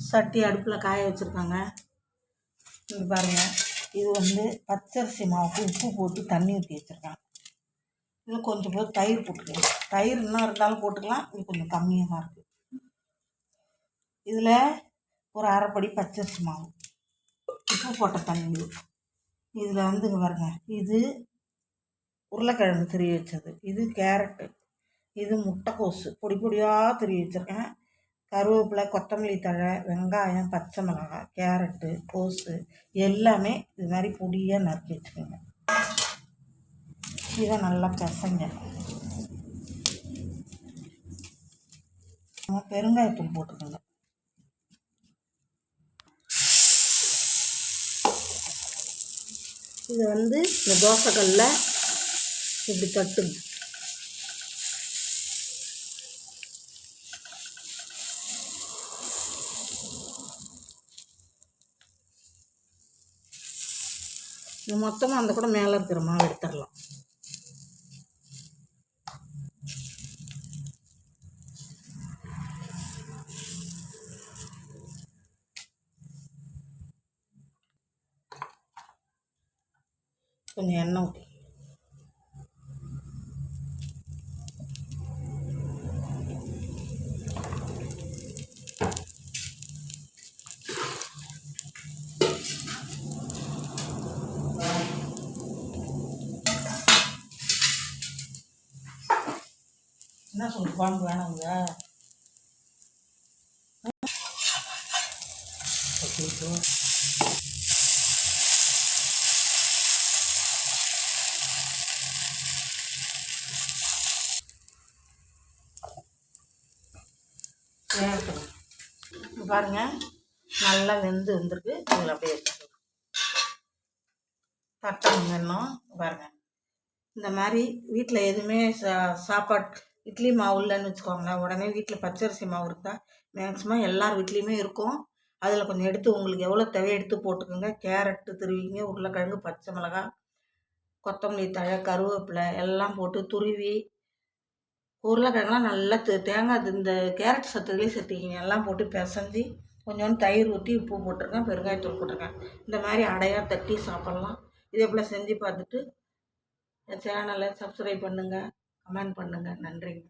சட்டி அடுப்பில் காய வச்சுருக்காங்க. இங்கே பாருங்கள், இது வந்து பச்சரிசி மாவுக்கு உப்பு போட்டு தண்ணி ஊற்றி வச்சுருக்காங்க. இதில் கொஞ்சம் போது தயிர் போட்டுக்கலாம். தயிர் இன்னும் இருந்தாலும் போட்டுக்கலாம், இது கொஞ்சம் கம்மியாக தான் இருக்குது. இதில் ஒரு அரைப்படி பச்சரிசி மாவு, உப்பு போட்ட தண்ணி. இதில் வந்து இங்கே பாருங்க, இது உருளைக்கிழங்கு துருவி வச்சது, இது கேரட்டு, இது முட்டைக்கோசு பொடி பொடியாக துருவி வச்சுருக்கேன், கருவேப்பிலை, கொத்தமல்லி தழை, வெங்காயம், பச்சை மிளகாய், கேரட்டு, கோஸு எல்லாமே இது மாதிரி பொடியாக நறுக்கி வச்சுக்கோங்க. இதை நல்லா பிசைங்க. பெருங்காயத்தூள் போட்டுக்கோங்க. இதை வந்து இந்த தோசைக்கல்ல இப்படி தட்டுங்க. மொத்தமாக அந்த கூட மேலே இருக்கிற மாவு எடுத்துடலாம். கொஞ்சம் எண்ணெய் ஊற்றி என்ன சொல்லு, குழம்பு வேணாங்க. பாருங்க, நல்லா வெந்து வந்துருக்கு. இதில் அப்படியே தட்டணும் வேணும். பாருங்க, இந்த மாதிரி வீட்டில் எதுவுமே சாப்பாடு இட்லி மாவு இல்லைன்னு வச்சுக்கோங்களேன், உடனே வீட்டில் பச்சரிசி மாவு இருந்தால் மேக்ஸிமம் எல்லார் வீட்லேயுமே இருக்கும். அதில் கொஞ்சம் எடுத்து உங்களுக்கு எவ்வளோ தேவையோ எடுத்து போட்டுக்கோங்க. கேரட்டு துருவிங்க, உருளைக்கிழங்கு, பச்சை மிளகாய், கொத்தமல்லி தழை, கருவேப்பிலை எல்லாம் போட்டு துருவி, உருளைக்கிழங்குலாம் நல்லா தேங்காய் இந்த கேரட் சத்துலேயே சேர்த்துக்கிங்க. எல்லாம் போட்டு பிசைஞ்சி கொஞ்சோண்டு தயிர் ஊற்றி உப்பு போட்டிருக்கேன், பெருங்காயத்தூள் போட்டிருக்கேன். இந்த மாதிரி அடையாக தட்டி சாப்பிட்லாம். இதே போல் செஞ்சு பார்த்துட்டு என் சேனலை சப்ஸ்கிரைப் பண்ணுங்கள், கமெண்ட் பண்ணுங்கள். நன்றிங்க.